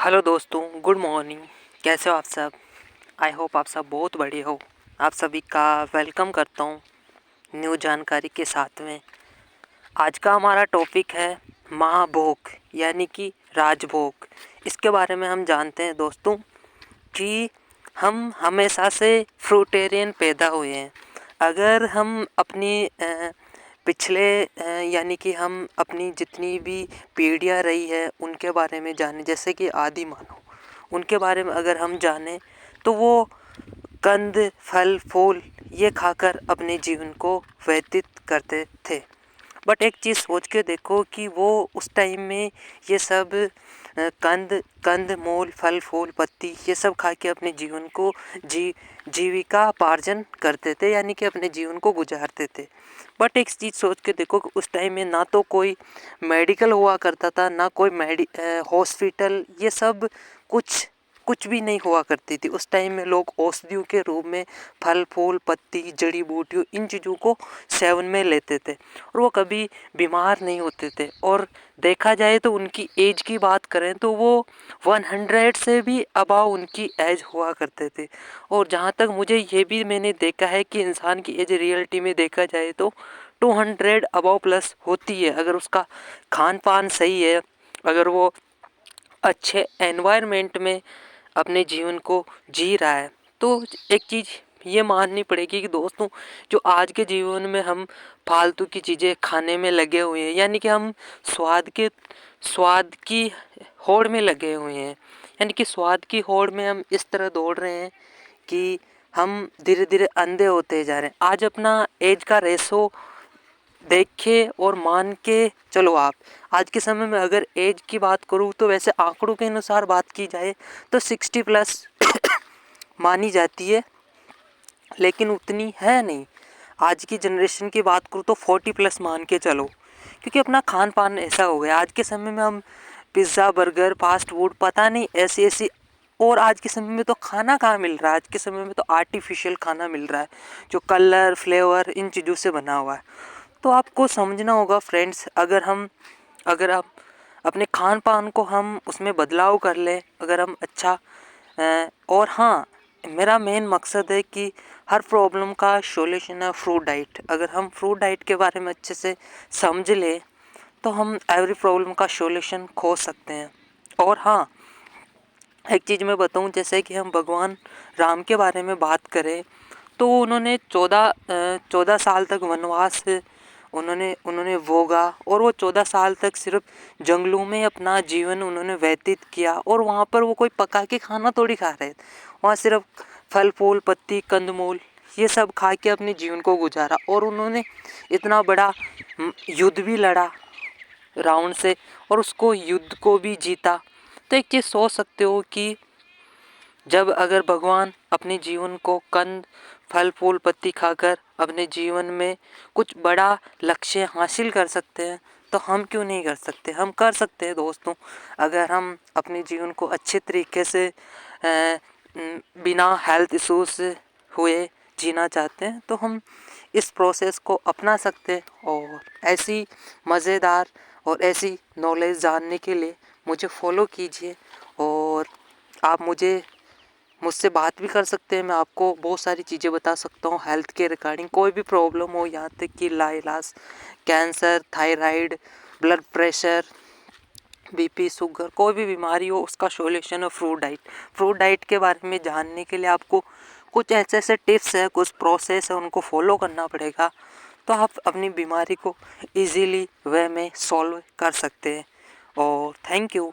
Hello दोस्तों, good morning. कैसे हो आप सब? आई होप आप सब बहुत बढ़िया हो। आप सभी का वेलकम करता हूँ न्यू जानकारी के साथ में। आज का हमारा टॉपिक है महाभोग यानी कि राजभोग। इसके बारे में हम जानते हैं दोस्तों कि हम हमेशा से फ्रूटेरियन पैदा हुए हैं। अगर हम अपनी पिछले यानी कि हम अपनी जितनी भी पीढ़ियाँ रही है उनके बारे में जानें, जैसे कि आदि मानव, उनके बारे में अगर हम जानें तो वो कंद फल फूल ये खाकर अपने जीवन को व्यतीत करते थे। बट एक चीज़ सोच के देखो कि वो उस टाइम में ये सब कंद मूल फल फूल पत्ती ये सब खा के अपने जीवन को जीविकापार्जन करते थे, यानी कि अपने जीवन को गुजारते थे। बट एक चीज़ सोच के देखो कि उस टाइम में ना तो कोई मेडिकल हुआ करता था, ना कोई हॉस्पिटल, ये सब कुछ भी नहीं हुआ करती थी। उस टाइम में लोग औषधियों के रूप में फल फूल पत्ती जड़ी बूटियों इन चीज़ों को सेवन में लेते थे और वो कभी बीमार नहीं होते थे। और देखा जाए तो उनकी एज की बात करें तो वो 100 से भी अबाव उनकी एज हुआ करते थे। और जहाँ तक मुझे ये भी मैंने देखा है कि इंसान की एज रियलिटी में देखा जाए तो 200 अबाव प्लस होती है, अगर उसका खान पान सही है, अगर वो अच्छे एनवायरनमेंट में अपने जीवन को जी रहा है। तो एक चीज़ ये माननी पड़ेगी कि दोस्तों, जो आज के जीवन में हम फालतू की चीज़ें खाने में लगे हुए हैं, यानी कि हम स्वाद की होड़ में लगे हुए हैं, यानी कि स्वाद की होड़ में हम इस तरह दौड़ रहे हैं कि हम धीरे धीरे अंधे होते जा रहे हैं। आज अपना एज का रेशो देखे और मान के चलो। आप आज के समय में अगर एज की बात करूँ तो वैसे आंकड़ों के अनुसार बात की जाए तो 60 प्लस मानी जाती है, लेकिन उतनी है नहीं। आज की जनरेशन की बात करूँ तो 40 प्लस मान के चलो, क्योंकि अपना खान पान ऐसा हो गया आज के समय में। हम पिज़्ज़ा बर्गर फास्ट फूड पता नहीं ऐसी ऐसी, और आज के समय में तो खाना कहाँ मिल रहा है, आज के समय में तो आर्टिफिशियल खाना मिल रहा है जो कलर फ्लेवर इन चीज़ों से बना हुआ है। तो आपको समझना होगा फ्रेंड्स, अगर आप अपने खान पान को हम उसमें बदलाव कर लें, अगर हम अच्छा और हाँ, मेरा मेन मकसद है कि हर प्रॉब्लम का सॉल्यूशन है फ्रूट डाइट। अगर हम फ्रूट डाइट के बारे में अच्छे से समझ लें तो हम एवरी प्रॉब्लम का सॉल्यूशन खोज सकते हैं। और हाँ, एक चीज़ मैं बताऊं, जैसे कि हम भगवान राम के बारे में बात करें तो उन्होंने 14 साल तक वनवास उन्होंने भोगा, और वो 14 साल तक सिर्फ जंगलों में अपना जीवन उन्होंने व्यतीत किया। और वहाँ पर वो कोई पका के खाना थोड़ी खा रहे थे, वहाँ सिर्फ फल फूल पत्ती कंदमूल ये सब खा के अपने जीवन को गुजारा। और उन्होंने इतना बड़ा युद्ध भी लड़ा रावण से, और उसको युद्ध को भी जीता। तो एक चीज़ सोच सकते हो कि जब अगर भगवान अपने जीवन को कंद फल फूल पत्ती खाकर अपने जीवन में कुछ बड़ा लक्ष्य हासिल कर सकते हैं तो हम क्यों नहीं कर सकते? हम कर सकते हैं दोस्तों। अगर हम अपने जीवन को अच्छे तरीके से बिना हेल्थ इश्यूज हुए जीना चाहते हैं तो हम इस प्रोसेस को अपना सकते हैं। और ऐसी मज़ेदार और ऐसी नॉलेज जानने के लिए मुझे फॉलो कीजिए, और आप मुझसे बात भी कर सकते हैं। मैं आपको बहुत सारी चीज़ें बता सकता हूँ हेल्थ के रिगार्डिंग। कोई भी प्रॉब्लम हो, यहाँ तक कि लाइलाज cancer thyroid blood pressure BP sugar, कोई भी बीमारी हो उसका सॉल्यूशन है फ्रूट डाइट के बारे में जानने के लिए आपको कुछ ऐसे ऐसे टिप्स है, कुछ प्रोसेस है, उनको फॉलो करना पड़ेगा। तो आप अपनी बीमारी को इजीली वे में सॉल्व कर सकते हैं। और थैंक यू।